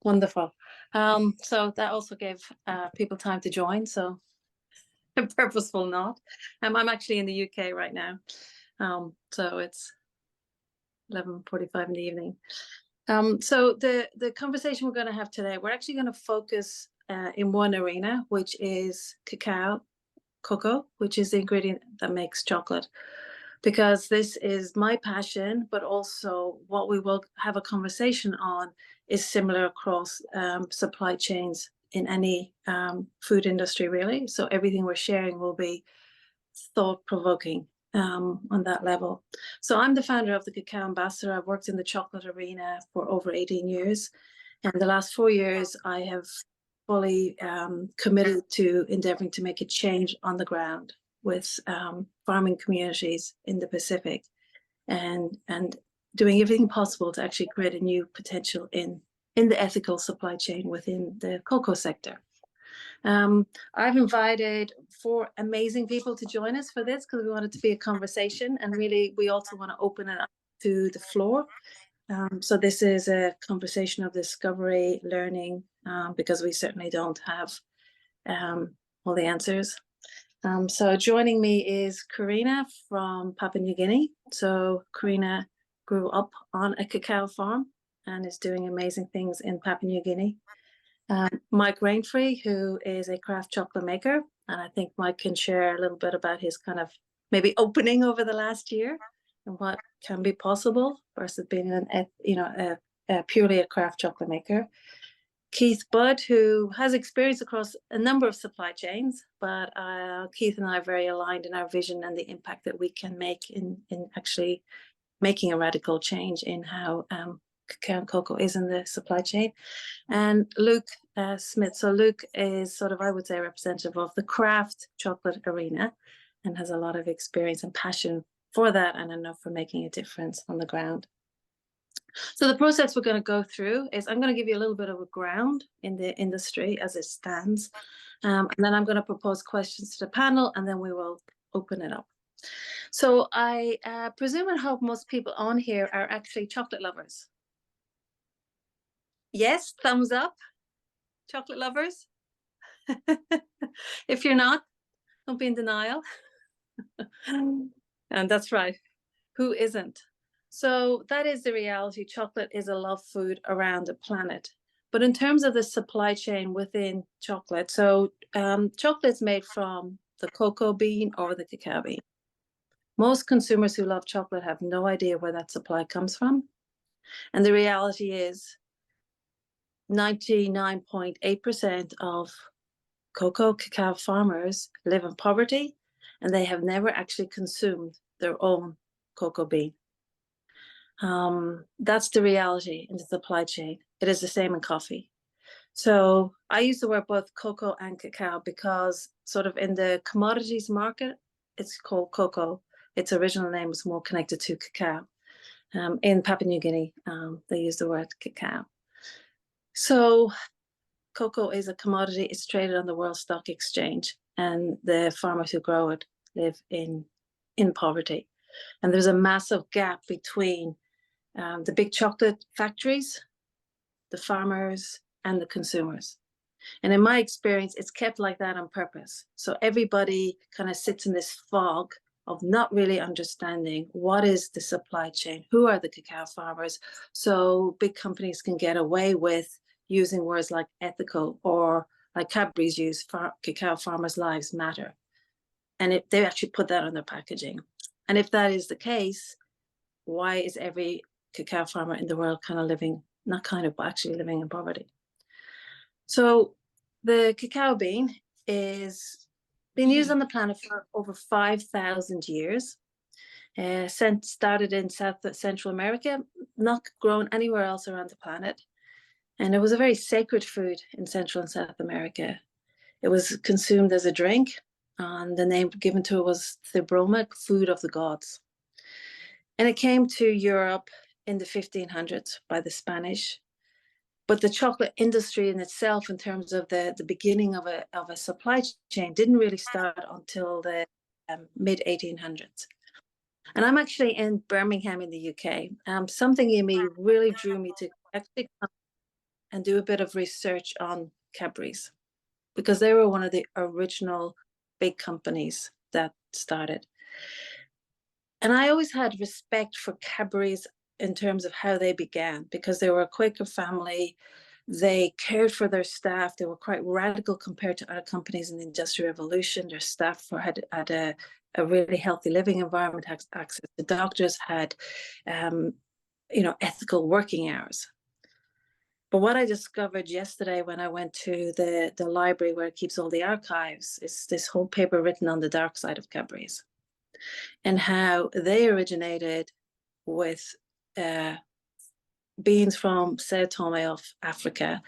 Wonderful. So that also gave people time to join. So a purposeful not. I'm actually in the UK right now. So it's 11:45 in the evening. So the conversation we're going to have today, we're actually going to focus in one arena, which is cocoa, which is the ingredient that makes chocolate. Because this is my passion, but also what we will have a conversation on is similar across supply chains in any food industry, really. So everything we're sharing will be thought-provoking on that level. So I'm the founder of the Cacao Ambassador. I've worked in the chocolate arena for over 18 years. And the last 4 years, I have fully committed to endeavoring to make a change on the ground with farming communities in the Pacific and doing everything possible to actually create a new potential in the ethical supply chain within the cocoa sector. I've invited 4 amazing people to join us for this because we want it to be a conversation, and really we also want to open it up to the floor. So this is a conversation of discovery, learning, because we certainly don't have all the answers. So joining me is Karina from Papua New Guinea. So Karina grew up on a cacao farm and is doing amazing things in Papua New Guinea. Mike Rainfree, who is a craft chocolate maker, and I think Mike can share a little bit about his kind of maybe opening over the last year and what can be possible versus being purely a craft chocolate maker. Keith Budd, who has experience across a number of supply chains, but Keith and I are very aligned in our vision and the impact that we can make in actually making a radical change in how cacao and cocoa is in the supply chain. And Luke Smith. So Luke is sort of, I would say, a representative of the craft chocolate arena and has a lot of experience and passion for that and enough for making a difference on the ground. So the process we're going to go through is I'm going to give you a little bit of a ground in the industry as it stands. And then I'm going to propose questions to the panel, and then we will open it up. So I presume and hope most people on here are actually chocolate lovers. Yes, thumbs up. Chocolate lovers. If you're not, don't be in denial. And that's right. Who isn't? So that is the reality. Chocolate is a love food around the planet. But in terms of the supply chain within chocolate, so chocolate's made from the cocoa bean or the cacao bean. Most consumers who love chocolate have no idea where that supply comes from. And the reality is 99.8% of cacao farmers live in poverty, and they have never actually consumed their own cocoa bean. That's the reality in the supply chain. It is the same in coffee. So I use the word both cocoa and cacao because sort of in the commodities market, it's called cocoa. Its original name was more connected to cacao. In Papua New Guinea, they use the word cacao. So cocoa is a commodity. It's traded on the World Stock Exchange, and the farmers who grow it live in poverty. And there's a massive gap between the big chocolate factories, the farmers, and the consumers. And in my experience, it's kept like that on purpose. So everybody kind of sits in this fog of not really understanding what is the supply chain, who are the cacao farmers, so big companies can get away with using words like ethical, or like Cadbury's use, cacao farmers' lives matter. And if they actually put that on their packaging. And if that is the case, why is every cacao farmer in the world kind of living, not kind of, but actually living in poverty? So the cacao bean is been used on the planet for over 5,000 years. Started in Central America, not grown anywhere else around the planet. And it was a very sacred food in Central and South America. It was consumed as a drink, and the name given to it was Thebroma, food of the gods. And it came to Europe in the 1500s by the Spanish. But the chocolate industry in itself, in terms of the beginning of a supply chain, didn't really start until the mid 1800s. And I'm actually in Birmingham in the UK. Something in me really drew me to actually come and do a bit of research on Cadbury's, because they were one of the original big companies that started. And I always had respect for Cadbury's in terms of how they began, because they were a Quaker family. They cared for their staff. They were quite radical compared to other companies in the Industrial Revolution. Their staff had a really healthy living environment, had access to doctors, had ethical working hours. But what I discovered yesterday when I went to the library where it keeps all the archives is this whole paper written on the dark side of Cadbury's, and how they originated with beans from Sao Tome of Africa,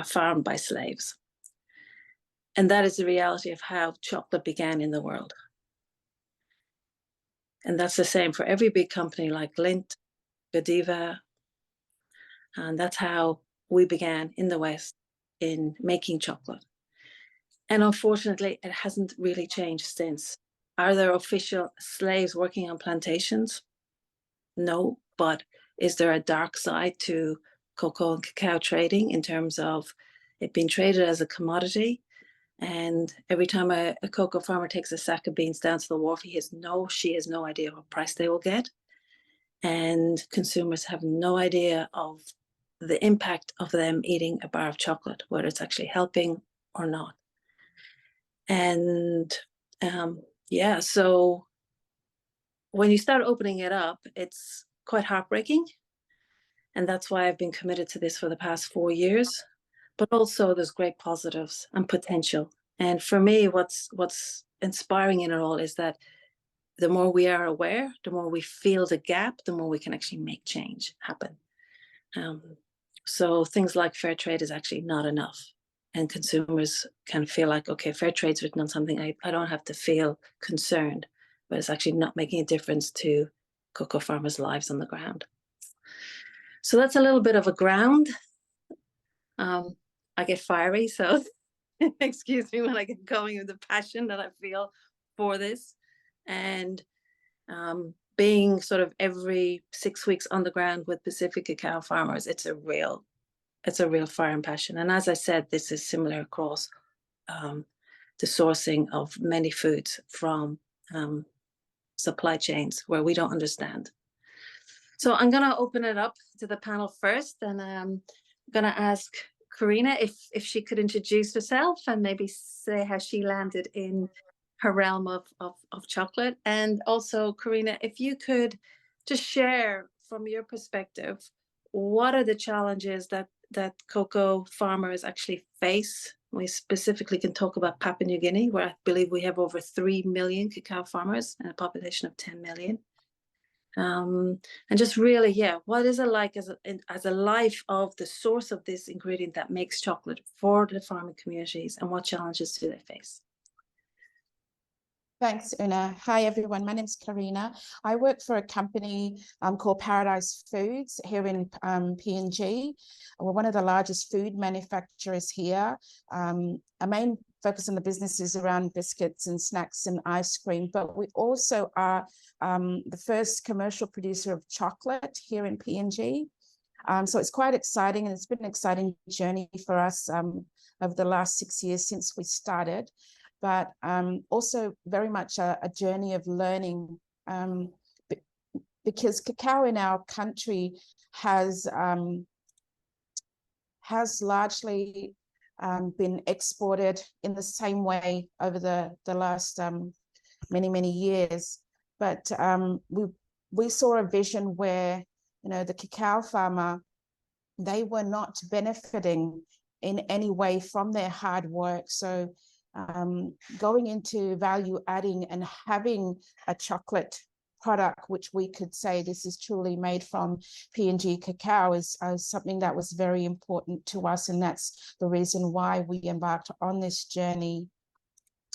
farmed by slaves. And that is the reality of how chocolate began in the world. And that's the same for every big company like Lindt, Godiva. And that's how we began in the West in making chocolate. And unfortunately, it hasn't really changed since. Are there official slaves working on plantations? No, but is there a dark side to cocoa and cacao trading in terms of it being traded as a commodity? And every time a cocoa farmer takes a sack of beans down to the wharf, she has no idea what price they will get. And consumers have no idea of the impact of them eating a bar of chocolate, whether it's actually helping or not. And so when you start opening it up, it's quite heartbreaking. And that's why I've been committed to this for the past 4 years. But also there's great positives and potential. And for me, what's inspiring in it all is that the more we are aware, the more we feel the gap, the more we can actually make change happen. So things like fair trade is actually not enough. And consumers can feel like, okay, fair trade's written on something, I don't have to feel concerned, but it's actually not making a difference to cocoa farmers' lives on the ground. So that's a little bit of a ground. I get fiery, so excuse me when I get going with the passion that I feel for this. And being sort of every 6 weeks on the ground with Pacific cacao farmers, it's a real fire and passion. And as I said, this is similar across the sourcing of many foods from supply chains where we don't understand. So I'm going to open it up to the panel first, and I'm going to ask Karina if she could introduce herself and maybe say how she landed in her realm of chocolate. And also, Karina, if you could just share from your perspective, what are the challenges that cocoa farmers actually face? We specifically can talk about Papua New Guinea, where I believe we have over 3 million cacao farmers and a population of 10 million. And just really, what is it like as a life of the source of this ingredient that makes chocolate for the farming communities, and what challenges do they face? Thanks, Oonagh. Hi, everyone. My name's Karina. I work for a company called Paradise Foods here in PNG. We're one of the largest food manufacturers here. Our main focus on the business is around biscuits and snacks and ice cream, but we also are the first commercial producer of chocolate here in PNG. So it's quite exciting, and it's been an exciting journey for us over the last 6 years since we started. But also very much a journey of learning, because cacao in our country has largely been exported in the same way over the last many years. But we saw a vision where, the cacao farmer, they were not benefiting in any way from their hard work. So going into value adding and having a chocolate product, which we could say this is truly made from PNG cacao, is something that was very important to us. And that's the reason why we embarked on this journey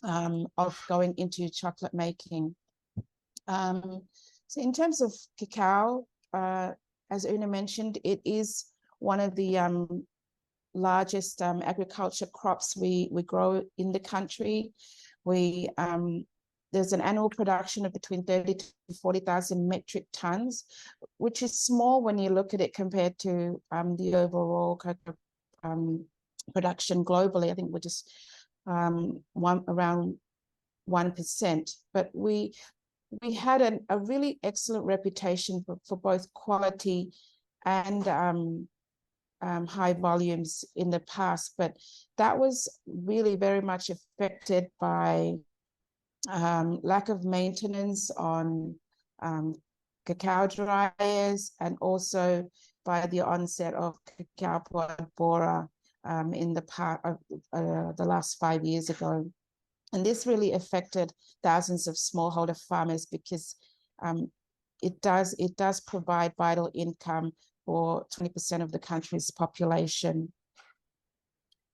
of going into chocolate making. So in terms of cacao, as Oonagh mentioned, it is one of the largest agriculture crops we grow in the country. There's an annual production of between 30 to 40,000 metric tons, which is small when you look at it compared to the overall production globally. I think we're just around 1%, but we had a really excellent reputation for both quality and high volumes in the past, but that was really very much affected by lack of maintenance on cacao dryers, and also by the onset of cacao pod borer in the last 5 years ago. And this really affected thousands of smallholder farmers, because it does provide vital income for 20% of the country's population.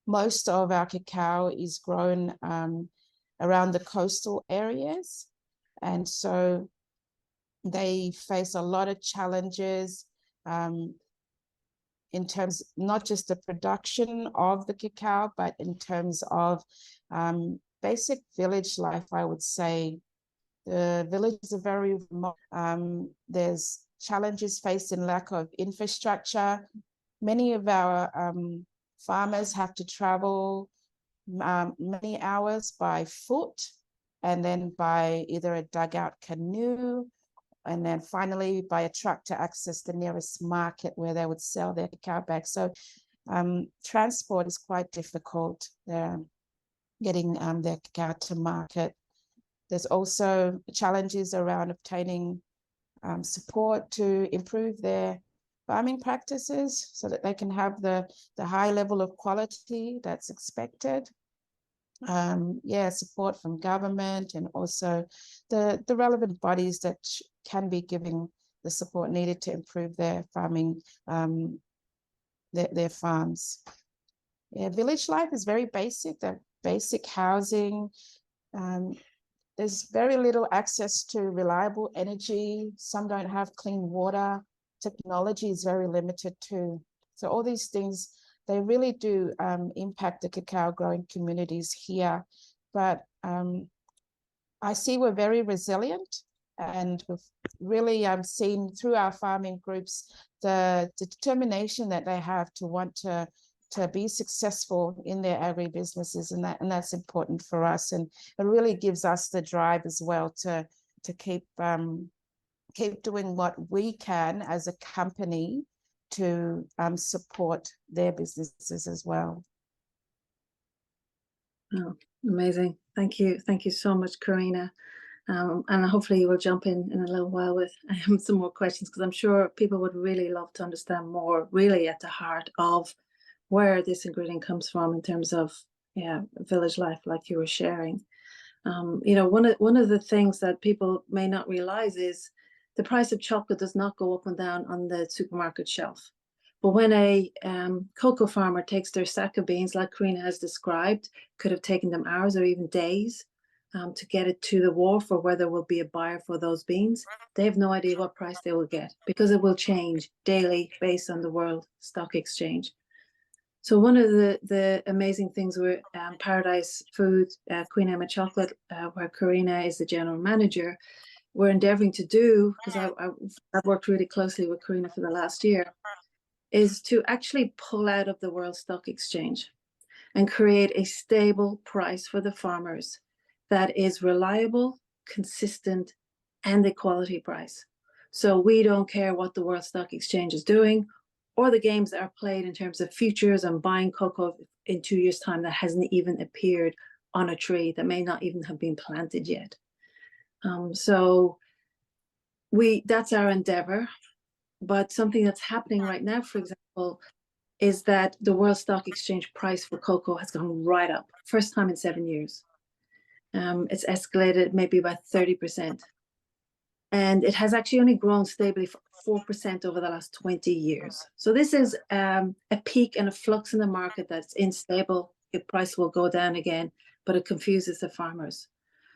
Most of our cacao is grown around the coastal areas, and so they face a lot of challenges in terms not just the production of the cacao, but in terms of basic village life. I would say the villages are very remote. There's challenges faced in lack of infrastructure. Many of our farmers have to travel many hours by foot, and then by either a dugout canoe, and then finally by a truck to access the nearest market where they would sell their cacao bags. So transport is quite difficult, getting their cacao to market. There's also challenges around obtaining support to improve their farming practices so that they can have the high level of quality that's expected. Support from government, and also the relevant bodies that can be giving the support needed to improve their farming, their farms. Village life is very basic. The basic housing. There's very little access to reliable energy. Some don't have clean water. Technology is very limited too. So all these things, they really do impact the cacao growing communities here. But I see we're very resilient, and we've really seen through our farming groups the determination that they have to want to be successful in their agribusinesses, and that's important for us. And it really gives us the drive as well to keep doing what we can as a company to support their businesses as well. Oh, amazing. Thank you so much, Karina. And hopefully you will jump in a little while with some more questions, because I'm sure people would really love to understand more, really at the heart of where this ingredient comes from in terms of village life, like you were sharing. One of the things that people may not realize is the price of chocolate does not go up and down on the supermarket shelf. But when a cocoa farmer takes their sack of beans, like Karina has described, could have taken them hours or even days to get it to the wharf, or where there will be a buyer for those beans, they have no idea what price they will get, because it will change daily based on the World Stock Exchange. So one of the amazing things with Paradise Foods, Queen Emma Chocolate, where Karina is the general manager, we're endeavoring to do, because I've worked really closely with Karina for the last year, is to actually pull out of the World Stock Exchange and create a stable price for the farmers that is reliable, consistent, and a quality price. So we don't care what the World Stock Exchange is doing, or the games that are played in terms of futures and buying cocoa in 2 years' time that hasn't even appeared on a tree, that may not even have been planted yet. So that's our endeavor. But something that's happening right now, for example, is that the World Stock Exchange price for cocoa has gone right up, first time in 7 years. It's escalated maybe by 30%. And it has actually only grown stably for 4% over the last 20 years. So this is a peak and a flux in the market that's unstable. The price will go down again, but it confuses the farmers.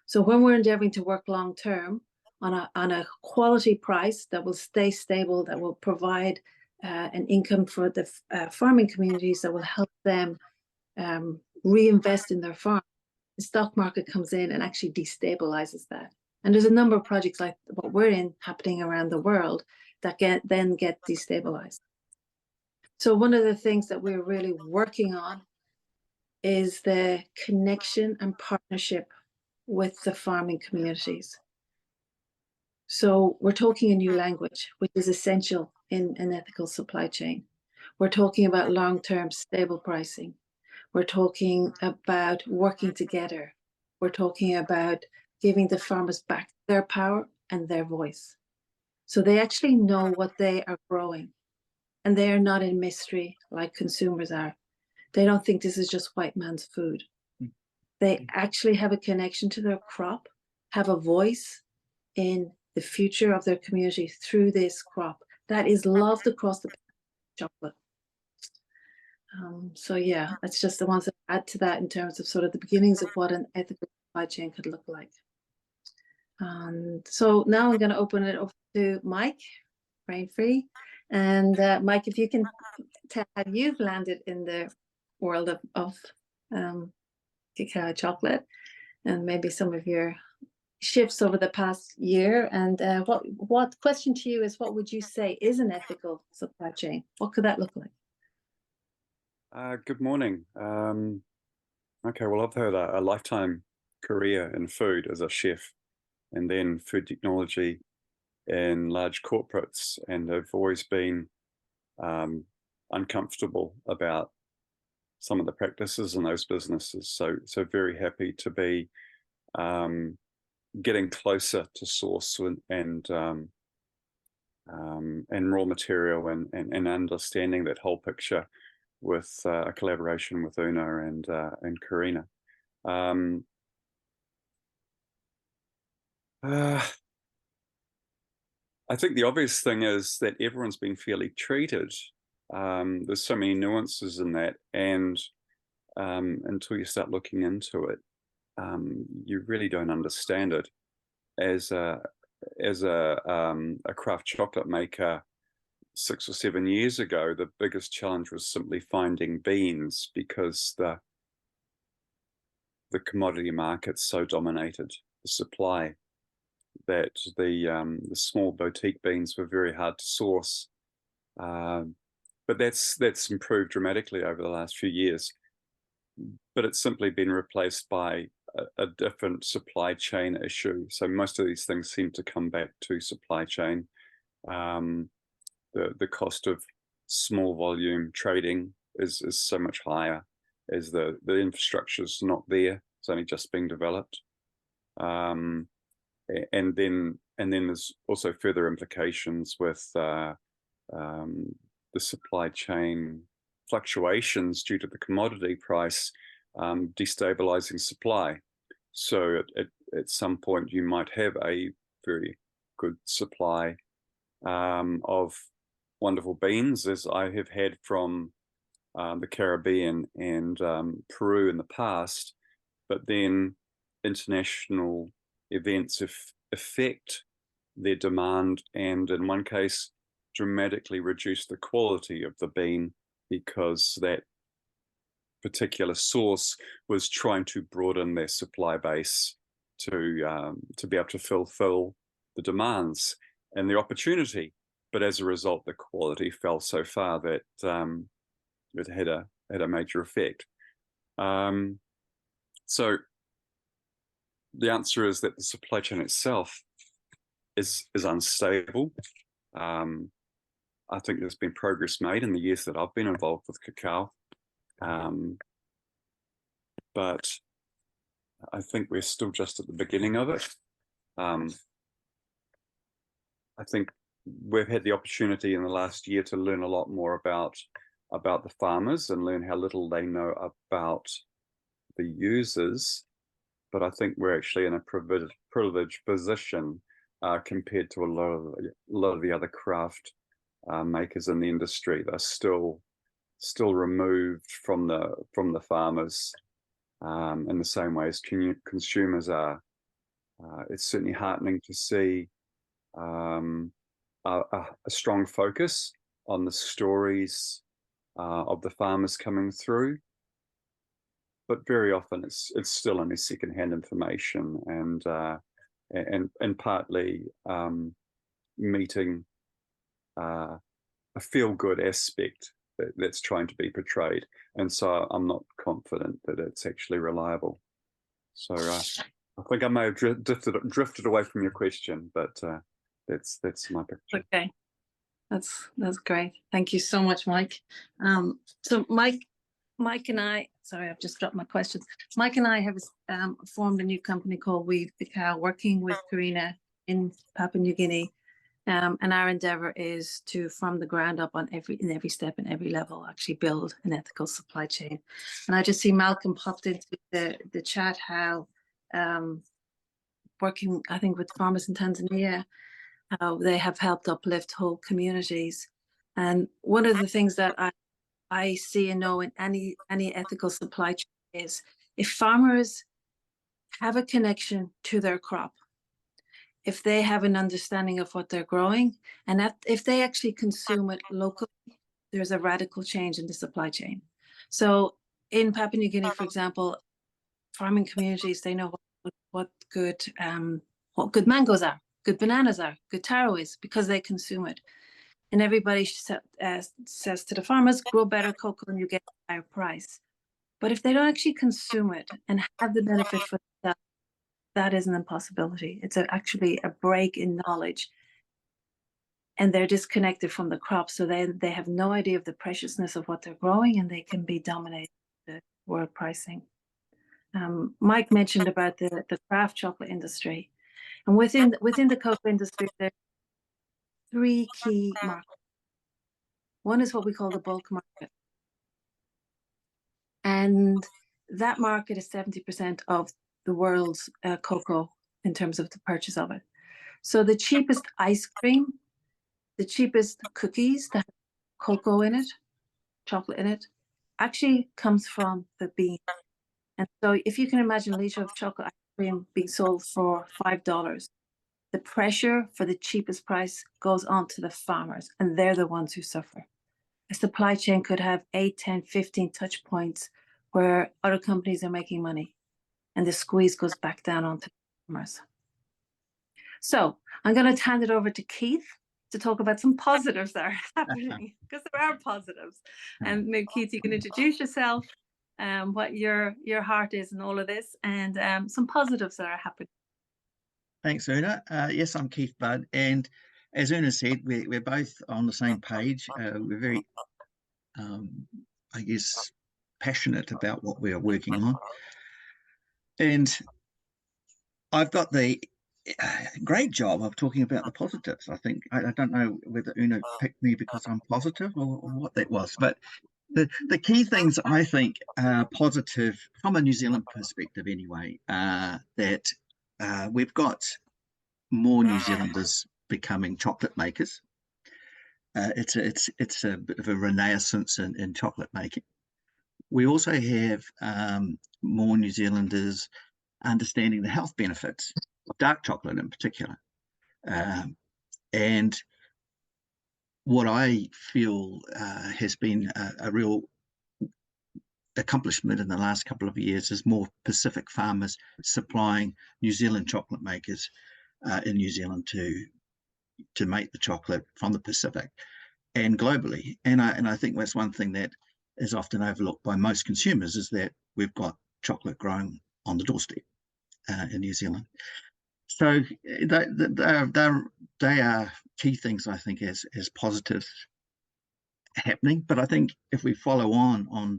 So when we're endeavoring to work long term on a quality price that will stay stable, that will provide an income for the farming communities, that will help them reinvest in their farm, the stock market comes in and actually destabilizes that. And there's a number of projects like what we're in happening around the world that then get destabilized. So one of the things that we're really working on is the connection and partnership with the farming communities. So we're talking a new language, which is essential in an ethical supply chain. We're talking about long-term stable pricing. We're talking about working together. We're talking about giving the farmers back their power and their voice. So they actually know what they are growing, and they are not in mystery like consumers are. They don't think this is just white man's food. They actually have a connection to their crop, have a voice in the future of their community through this crop that is loved across the chocolate. So yeah, that's just the ones that add to that in terms of sort of the beginnings of what an ethical supply chain could look like. So now I'm going to open it up to Mike, brain free. And Mike, if you can tell how you've landed in the world of cacao chocolate, and maybe some of your shifts over the past year. And what question to you is, what would you say is an ethical supply chain? What could that look like? Good morning. Okay, well, I've had a lifetime career in food as a chef, and then food technology in large corporates, and I've always been uncomfortable about some of the practices in those businesses. So very happy to be getting closer to source and raw material and understanding that whole picture with a collaboration with Oonagh and Karina. I think the obvious thing is that everyone's been fairly treated. There's so many nuances in that, and until you start looking into it, you really don't understand it. As a craft chocolate maker 6 or 7 years ago, the biggest challenge was simply finding beans, because the commodity market so dominated the supply that the small boutique beans were very hard to source. But that's improved dramatically over the last few years. But it's simply been replaced by a different supply chain issue. So most of these things seem to come back to supply chain. The cost of small volume trading is so much higher, as the infrastructure is not there. It's only just being developed. And then there's also further implications with the supply chain fluctuations due to the commodity price destabilizing supply. So at some point you might have a very good supply of wonderful beans, as I have had from the Caribbean and Peru in the past, but then international events affect their demand, and in one case dramatically reduce the quality of the bean, because that particular source was trying to broaden their supply base to be able to fulfill the demands and the opportunity. But as a result, the quality fell so far that it had a major effect. So the answer is that the supply chain itself is unstable. I think there's been progress made in the years that I've been involved with cacao, but I think we're still just at the beginning of it. I think we've had the opportunity in the last year to learn a lot more about the farmers and learn how little they know about the users. But I think we're actually in a privileged position compared to a lot of the other craft makers in the industry. They're still removed from the farmers in the same way as consumers are. It's certainly heartening to see a strong focus on the stories of the farmers coming through, but very often it's still only secondhand information, and partly meeting a feel-good aspect that's trying to be portrayed. And so I'm not confident that it's actually reliable. So I think I may have drifted away from your question, but that's my picture. Okay, that's great. Thank you so much, Mike. So Mike and I, sorry, I've just dropped my questions. Mike and I have formed a new company called We the Cacao, working with Karina in Papua New Guinea. And our endeavor is to, from the ground up, in every step and every level, actually build an ethical supply chain. And I just see Malcolm popped into the chat how working, I think, with farmers in Tanzania, how they have helped uplift whole communities. And one of the things that I see and know in any ethical supply chain is if farmers have a connection to their crop, if they have an understanding of what they're growing, and if they actually consume it locally, there's a radical change in the supply chain. So in Papua New Guinea, for example, farming communities, they know what good mangoes are, good bananas are, good taro is, because they consume it. And everybody says to the farmers, grow better cocoa and you get a higher price. But if they don't actually consume it and have the benefit for themselves, that is an impossibility. It's actually a break in knowledge. And they're disconnected from the crop. So they have no idea of the preciousness of what they're growing, and they can be dominated by the world pricing. Mike mentioned about the craft chocolate industry. And within the cocoa industry, there are 3 key markets. One is what we call the bulk market. And that market is 70% of the world's cocoa in terms of the purchase of it. So the cheapest ice cream, the cheapest cookies that have cocoa in it, chocolate in it, actually comes from the bean. And so if you can imagine a liter of chocolate ice cream being sold for $5, the pressure for the cheapest price goes on to the farmers, and they're the ones who suffer. A supply chain could have 8, 10, 15 touch points where other companies are making money, and the squeeze goes back down onto the farmers. So I'm going to hand it over to Keith to talk about some positives that are happening, because there are positives. And maybe Keith, you can introduce yourself, what your heart is in all of this, and some positives that are happening. Thanks, Oonagh. Yes, I'm Keith Budd, and as Oonagh said, we're both on the same page. We're very, I guess, passionate about what we are working on. And I've got the great job of talking about the positives. I think I don't know whether Oonagh picked me because I'm positive or what that was, but the key things I think are positive from a New Zealand perspective anyway, that we've got more New Zealanders becoming chocolate makers. It's a bit of a renaissance in chocolate making. We also have more New Zealanders understanding the health benefits of dark chocolate in particular. And what I feel has been a real accomplishment in the last couple of years is more Pacific farmers supplying New Zealand chocolate makers in New Zealand to make the chocolate from the Pacific and globally. And I think that's one thing that is often overlooked by most consumers, is that we've got chocolate growing on the doorstep in New Zealand. So they are key things, I think, as positives happening. But I think if we follow on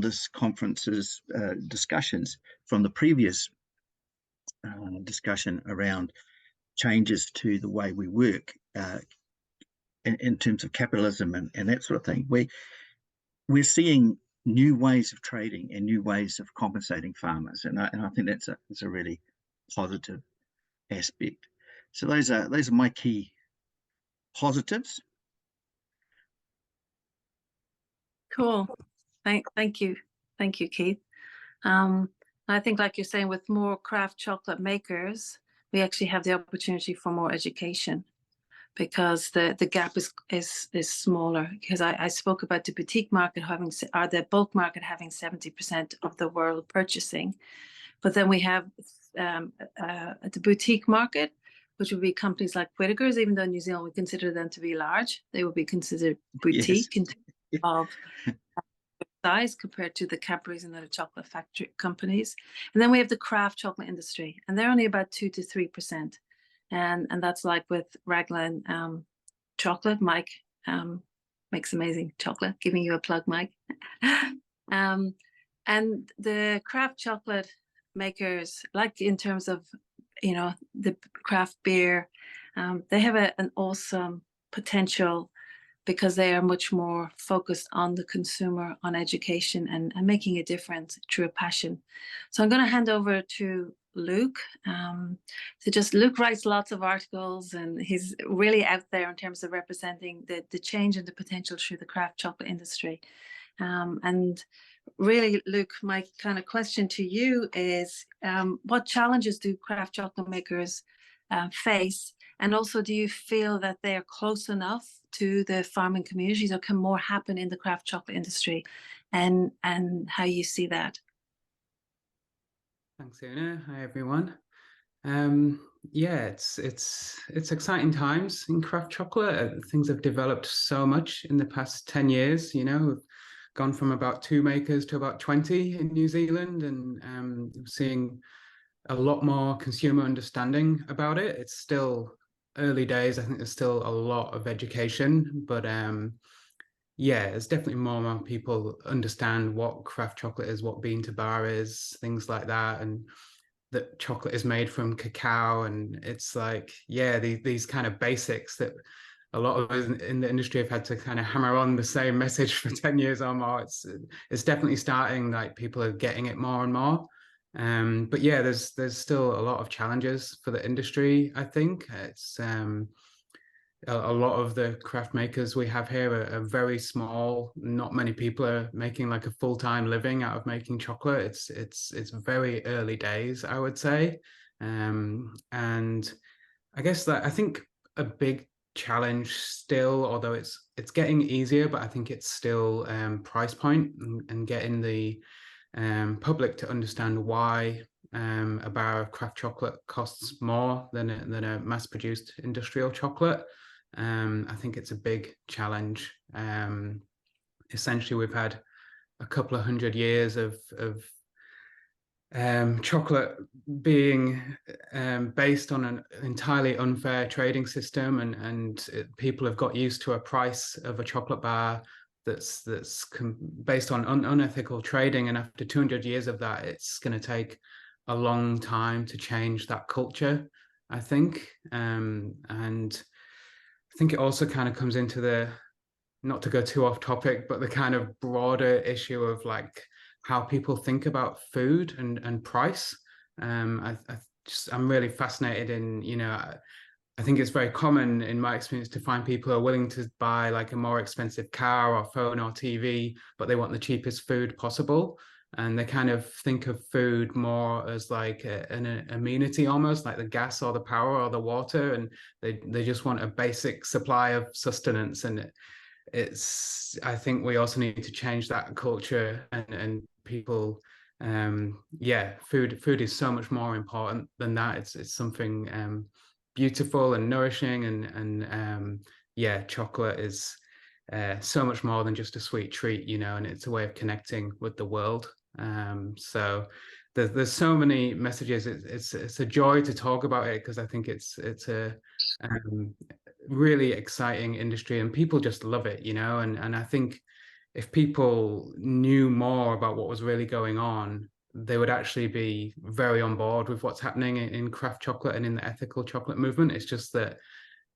this conference's discussions from the previous discussion around changes to the way we work in terms of capitalism and that sort of thing, we're seeing new ways of trading and new ways of compensating farmers, and I think that's a really positive aspect. So those are my key positives. Cool. Thank you, Keith. I think, like you're saying, with more craft chocolate makers, we actually have the opportunity for more education, because the gap is smaller. Because I spoke about the boutique market the bulk market having 70% of the world purchasing, but then we have the boutique market, which would be companies like Whittaker's, even though in New Zealand we consider them to be large, they would be considered Yes. boutique in terms of size compared to the Cadbury's and other chocolate factory companies. And then we have the craft chocolate industry, and they're only about 2 to 3%. And that's like with Raglan chocolate. Mike makes amazing chocolate, giving you a plug, Mike. And the craft chocolate makers, like in terms of, you know, the craft beer, they have an awesome potential because they are much more focused on the consumer, on education, and making a difference through a passion. So I'm going to hand over to Luke. Luke writes lots of articles, and he's really out there in terms of representing the change and the potential through the craft chocolate industry. And really, Luke, my kind of question to you is, what challenges do craft chocolate makers face? And also, do you feel that they are close enough to the farming communities, or can more happen in the craft chocolate industry, and how you see that? Thanks, Oonagh. Hi, everyone. Yeah, it's exciting times in craft chocolate. Things have developed so much in the past 10 years. You know, we've gone from about 2 makers to about 20 in New Zealand, and seeing a lot more consumer understanding about it. It's still early days. I think there's still a lot of education, but yeah, there's definitely more and more people understand what craft chocolate is, what bean to bar is, things like that, and that chocolate is made from cacao. And it's like, yeah, these kind of basics that a lot of us in the industry have had to kind of hammer on the same message for 10 years or more. It's definitely starting, like, people are getting it more and more. But yeah, there's still a lot of challenges for the industry. I think it's a lot of the craft makers we have here are very small. Not many people are making like a full-time living out of making chocolate. It's very early days, I would say. And I guess that I think a big challenge still, although it's getting easier, but I think it's still price point and getting the public to understand why a bar of craft chocolate costs more than a mass-produced industrial chocolate. I think it's a big challenge. Essentially, we've had a couple of 100 years of chocolate being based on an entirely unfair trading system, and people have got used to a price of a chocolate bar that's based on unethical trading. And after 200 years of that, it's going to take a long time to change that culture, I think. And I think it also kind of comes into the, not to go too off topic, but the kind of broader issue of like how people think about food and price. I'm really fascinated in, you know, I think it's very common in my experience to find people who are willing to buy like a more expensive car or phone or TV, but they want the cheapest food possible. And they kind of think of food more as like an amenity, almost like the gas or the power or the water. And they just want a basic supply of sustenance. And I think we also need to change that culture, and people, yeah, food is so much more important than that. It's something beautiful and nourishing, and yeah, chocolate is so much more than just a sweet treat, you know, and it's a way of connecting with the world. So there's so many messages. It's a joy to talk about it, because I think it's a really exciting industry, and people just love it, you know. And I think if people knew more about what was really going on, they would actually be very on board with what's happening in craft chocolate and in the ethical chocolate movement. It's just that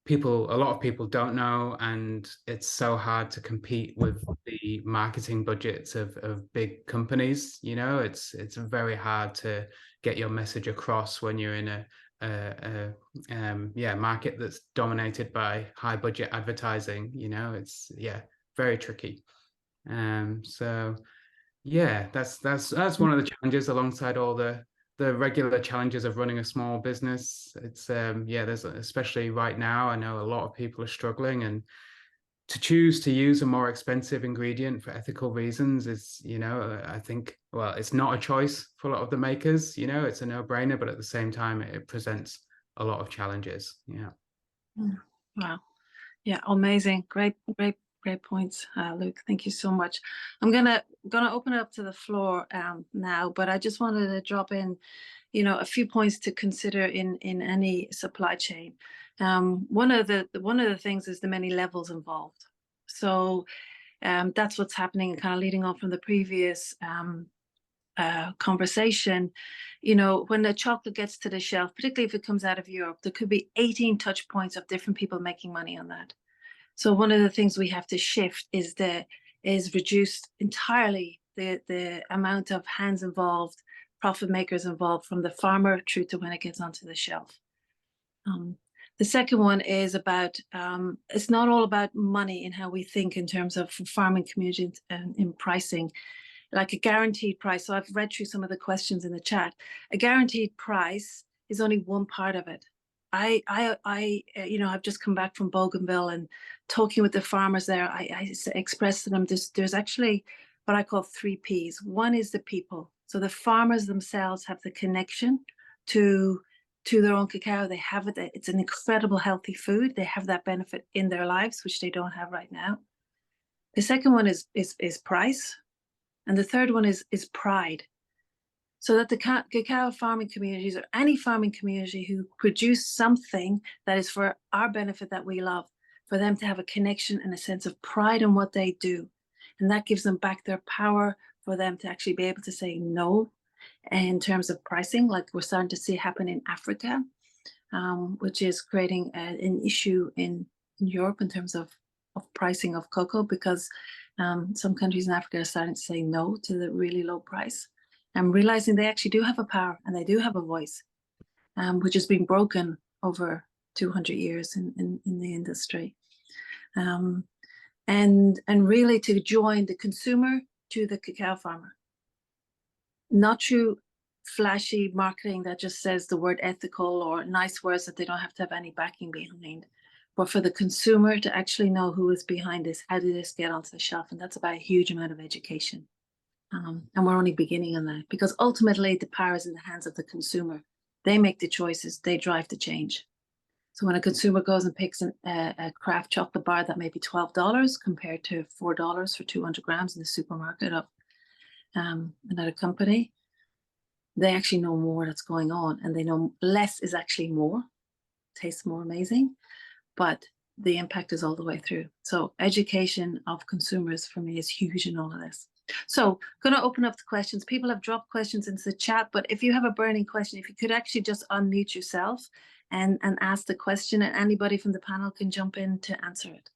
a lot of people don't know, and it's so hard to compete with the marketing budgets of big companies. You know, it's very hard to get your message across when you're in a market that's dominated by high budget advertising. You know, it's very tricky. So yeah, that's one of the challenges, alongside all the regular challenges of running a small business. It's there's, especially right now, I know a lot of people are struggling, and to choose to use a more expensive ingredient for ethical reasons is, you know, I think, well, it's not a choice for a lot of the makers, you know, it's a no-brainer, but at the same time it presents a lot of challenges. Yeah. Wow. Yeah, amazing. Great points, Luke. Thank you so much. I'm gonna open it up to the floor now, but I just wanted to drop in, a few points to consider in any supply chain. One of the things is the many levels involved. So that's what's happening, kind of leading on from the previous conversation. When the chocolate gets to the shelf, particularly if it comes out of Europe, there could be 18 touch points of different people making money on that. So one of the things we have to shift is reduce entirely the amount of hands involved, profit makers involved, from the farmer through to when it gets onto the shelf. The second one is about, it's not all about money in how we think in terms of farming communities and in pricing, like a guaranteed price. So I've read through some of the questions in the chat. A guaranteed price is only one part of it. I've just come back from Bougainville, and talking with the farmers there, I expressed to them there's actually what I call 3 Ps. One is the people. So the farmers themselves have the connection to their own cacao. They have it. It's an incredible healthy food. They have that benefit in their lives, which they don't have right now. The second one is price, and the third one is pride. So that the cacao farming communities, or any farming community who produce something that is for our benefit that we love, for them to have a connection and a sense of pride in what they do. And that gives them back their power, for them to actually be able to say no in terms of pricing, like we're starting to see happen in Africa, which is creating an issue in Europe in terms of pricing of cocoa, because some countries in Africa are starting to say no to the really low price. And realizing they actually do have a power and they do have a voice, which has been broken over 200 years in the industry. And really to join the consumer to the cacao farmer, not through flashy marketing that just says the word ethical or nice words that they don't have to have any backing behind, but for the consumer to actually know who is behind this, how did this get onto the shelf? And that's about a huge amount of education. And we're only beginning on that, because ultimately the power is in the hands of the consumer. They make the choices, they drive the change. So when a consumer goes and picks a craft chocolate bar that may be $12 compared to $4 for 200 grams in the supermarket of another company, they actually know more that's going on, and they know less is actually more, tastes more amazing, but the impact is all the way through. So education of consumers for me is huge in all of this. So going to open up the questions. People have dropped questions into the chat, but if you have a burning question, if you could actually just unmute yourself and ask the question, and anybody from the panel can jump in to answer it.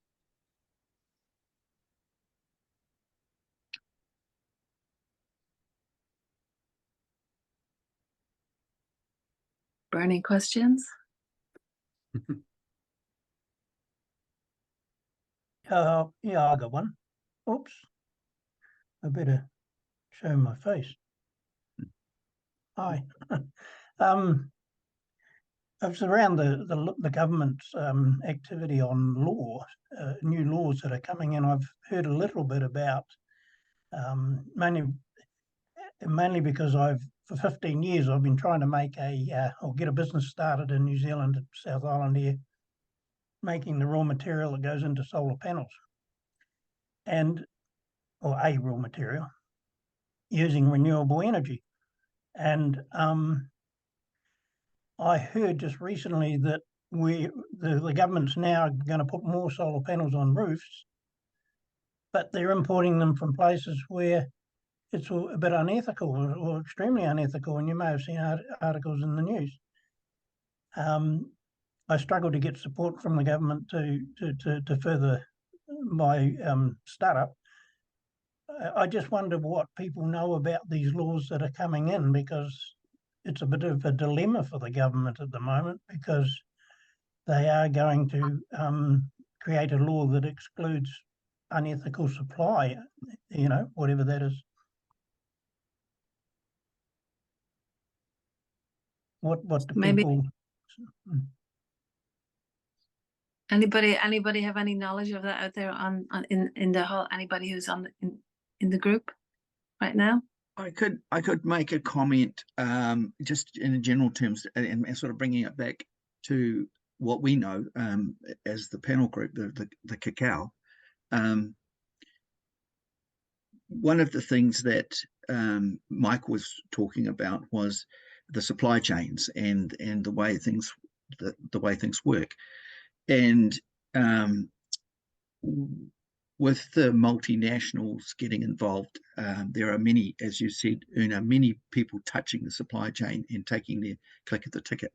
Burning questions? Yeah, I got one. Oops. I better show my face. Hi. I was around the government's activity on law, new laws that are coming in. I've heard a little bit about, mainly because for 15 years, I've been trying to make or get a business started in New Zealand, South Island here, making the raw material that goes into solar panels, or a raw material, using renewable energy. And I heard just recently that the government's now going to put more solar panels on roofs, but they're importing them from places where it's a bit unethical or extremely unethical, and you may have seen articles in the news. I struggle to get support from the government to further my startup. I just wonder what people know about these laws that are coming in, because it's a bit of a dilemma for the government at the moment, because they are going to create a law that excludes unethical supply, whatever that is. What do people? Anybody have any knowledge of that out there in the whole, anybody who's in the group right now? I could make a comment just in general terms, and sort of bringing it back to what we know as the panel group, the cacao, one of the things that Mike was talking about was the supply chains and the way things work, and with the multinationals getting involved, there are many, as you said, Oonagh, many people touching the supply chain and taking their click of the ticket.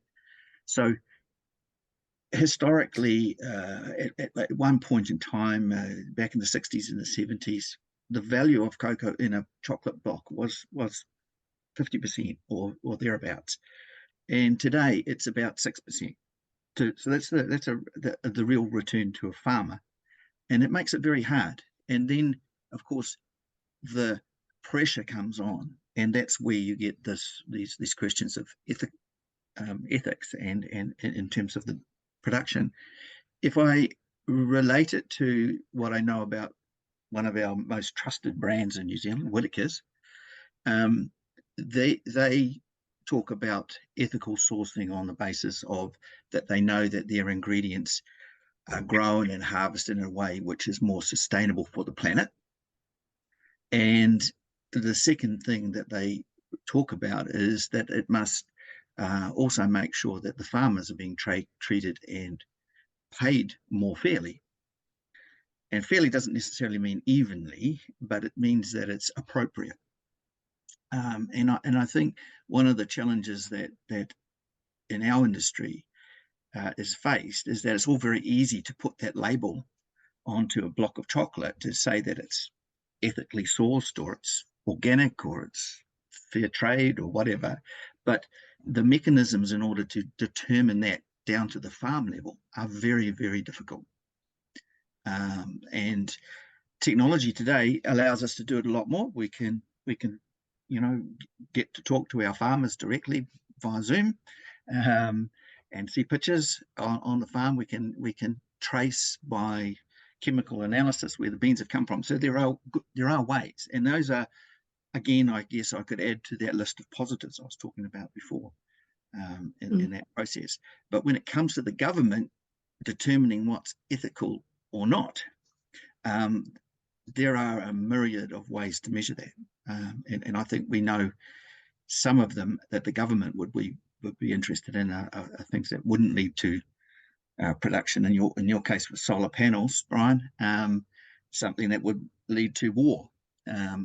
So historically, at one point in time, back in the 60s and the 70s, the value of cocoa in a chocolate block was 50% or thereabouts, and today it's about 6%. So that's the real return to a farmer, and it makes it very hard. And then, of course, the pressure comes on, and that's where you get these questions of ethics and in terms of the production. If I relate it to what I know about one of our most trusted brands in New Zealand, Whittaker's, they talk about ethical sourcing on the basis of that they know that their ingredients are grown and harvested in a way which is more sustainable for the planet. And the second thing that they talk about is that it must also make sure that the farmers are being treated and paid more fairly. And fairly doesn't necessarily mean evenly, but it means that it's appropriate. And I think one of the challenges that in our industry is faced is that it's all very easy to put that label onto a block of chocolate to say that it's ethically sourced or it's organic or it's fair trade or whatever. But the mechanisms in order to determine that down to the farm level are very, very difficult. And technology today allows us to do it a lot more. We can get to talk to our farmers directly via Zoom and see pictures on the farm. We can trace by chemical analysis where the beans have come from. So there are ways, and those are, again, I guess I could add to that list of positives I was talking about before in that process. But when it comes to the government determining what's ethical or not, there are a myriad of ways to measure that, and I think we know some of them that the government would be interested in are things that wouldn't lead to production. In your case with solar panels, Brian, something that would lead to war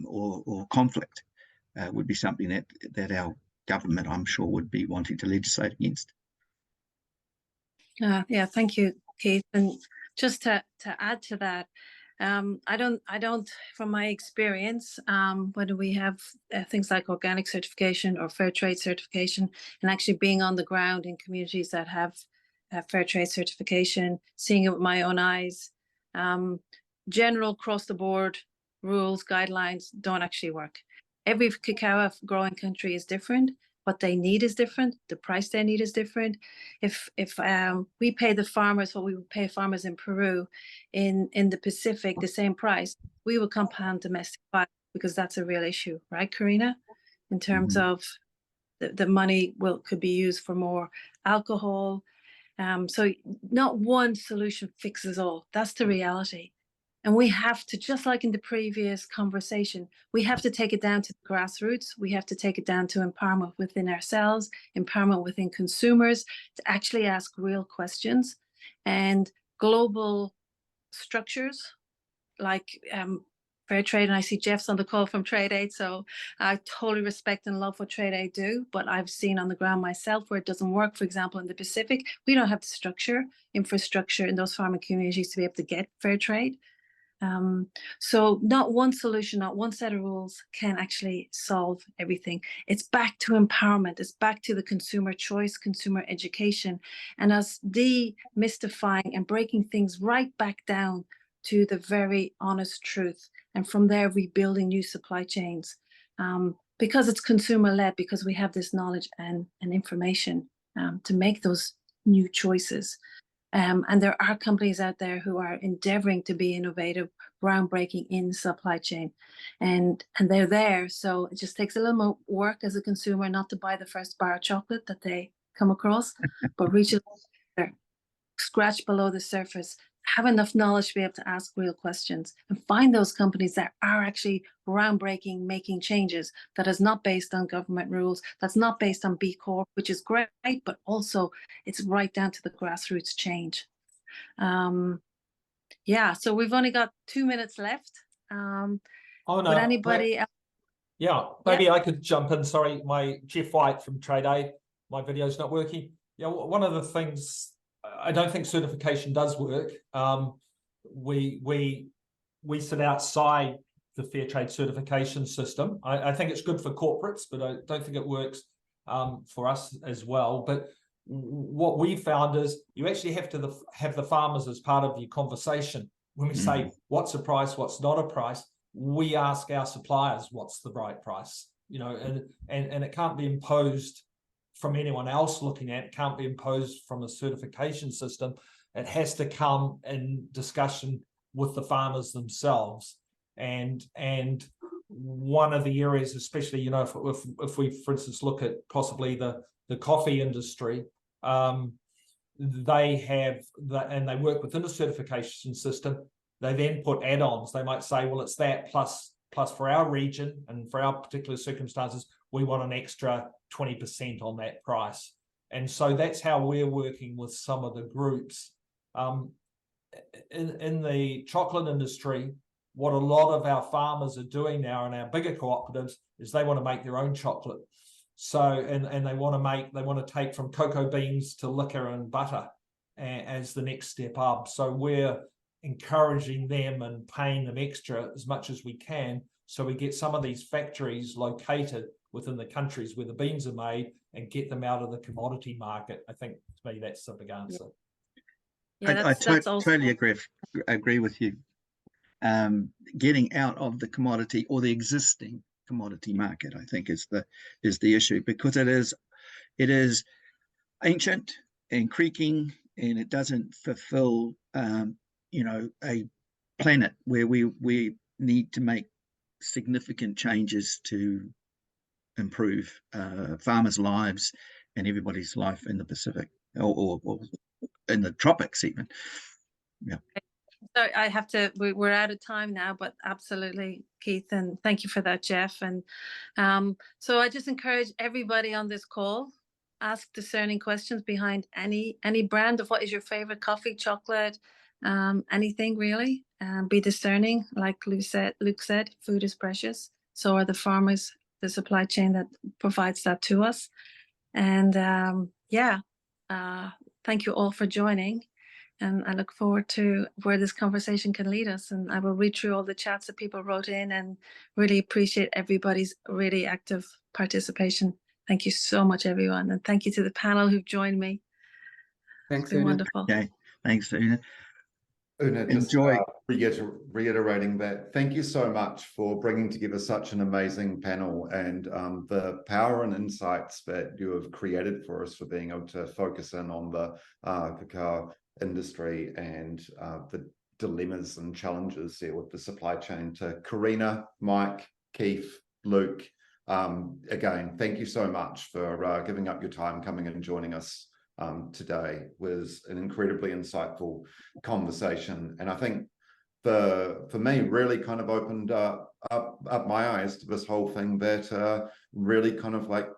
or conflict would be something that our government, I'm sure, would be wanting to legislate against. Yeah, thank you, Keith. And just to add to that, I don't, from my experience, whether we have things like organic certification or fair trade certification, and actually being on the ground in communities that have fair trade certification, seeing it with my own eyes, general across the board rules, guidelines don't actually work. Every cacao growing country is different. What they need is different. The price they need is different. If we pay the farmers what we would pay farmers in Peru, in the Pacific, the same price, we will compound domestic violence, because that's a real issue, right, Karina? In terms of the money could be used for more alcohol. So not one solution fixes all. That's the reality. And we have to, just like in the previous conversation, we have to take it down to the grassroots. We have to take it down to empowerment within ourselves, empowerment within consumers, to actually ask real questions. And global structures like fair trade, and I see Jeff's on the call from Trade Aid, so I totally respect and love what Trade Aid do, but I've seen on the ground myself where it doesn't work. For example, in the Pacific, we don't have the infrastructure in those farming communities to be able to get fair trade. So not one solution, not one set of rules can actually solve everything. It's back to empowerment. It's back to the consumer choice, consumer education, and us demystifying and breaking things right back down to the very honest truth. And from there, rebuilding new supply chains, because it's consumer-led, because we have this knowledge and information to make those new choices. And there are companies out there who are endeavoring to be innovative, groundbreaking in supply chain, and they're there. So it just takes a little more work as a consumer not to buy the first bar of chocolate that they come across, but scratch below the surface, have enough knowledge to be able to ask real questions, and find those companies that are actually groundbreaking, making changes, that is not based on government rules, that's not based on B Corp, which is great, but also it's right down to the grassroots change. Yeah, so we've only got 2 minutes left. Would anybody else? Yeah, maybe I could jump in. Sorry, my Jeff White from Trade Aid, my video's not working. Yeah, one of the things, I don't think certification does work. We sit outside the fair trade certification system. I think it's good for corporates, but I don't think it works for us as well. But what we found is you actually have to have the farmers as part of your conversation. When we say what's a price, what's not a price, we ask our suppliers what's the right price, you know, and it can't be imposed from anyone else looking at it, can't be imposed from a certification system. It has to come in discussion with the farmers themselves. And one of the areas, especially, you know, if we, for instance, look at possibly the coffee industry, they have and they work within the certification system. They then put add-ons. They might say, well, it's that plus for our region and for our particular circumstances, we want an extra 20% on that price. And so that's how we're working with some of the groups. In the chocolate industry, what a lot of our farmers are doing now in our bigger cooperatives is they want to make their own chocolate. So, and they want to take from cocoa beans to liquor and butter as the next step up. So we're encouraging them and paying them extra as much as we can, so we get some of these factories located within the countries where the beans are made and get them out of the commodity market. I think to me that's the big answer. Yeah, I that's also totally agree with you. Getting out of the commodity or the existing commodity market, I think, is the issue, because it is ancient and creaking, and it doesn't fulfill you know, a planet where we need to make significant changes to improve farmers' lives and everybody's life in the Pacific or in the tropics even. Yeah. So I have to, we're out of time now, but absolutely, Keith, and thank you for that, Jeff. And so I just encourage everybody on this call, ask discerning questions behind any brand of what is your favorite coffee, chocolate, anything really. Be discerning, like Luke said, food is precious. So are the farmers, the supply chain that provides that to us. And thank you all for joining. And I look forward to where this conversation can lead us. And I will read through all the chats that people wrote in, and really appreciate everybody's really active participation. Thank you so much, everyone. And thank you to the panel who've joined me. Thanks, It's been Oonagh. wonderful. Okay, thanks, Oonagh. Oonagh, just Enjoy. reiterating that. Thank you so much for bringing together such an amazing panel, and the power and insights that you have created for us, for being able to focus in on the cacao industry and the dilemmas and challenges there with the supply chain. To Karina, Mike, Keith, Luke, again, thank you so much for giving up your time, coming and joining us today. It was an incredibly insightful conversation, and I think for me really kind of opened up my eyes to this whole thing, that really kind of like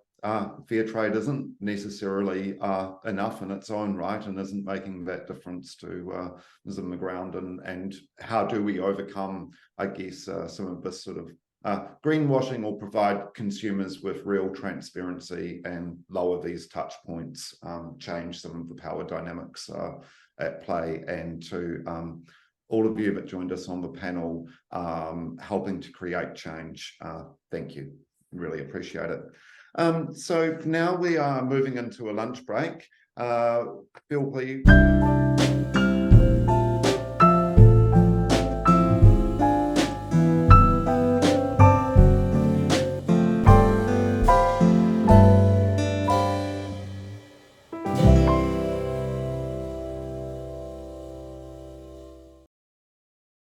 fair trade isn't necessarily enough in its own right, and isn't making that difference to those on the ground, and how do we overcome, I guess, some of this sort of greenwashing, or provide consumers with real transparency and lower these touch points, change some of the power dynamics at play. And to all of you that joined us on the panel, helping to create change, thank you, really appreciate it. So now we are moving into a lunch break. Feel free.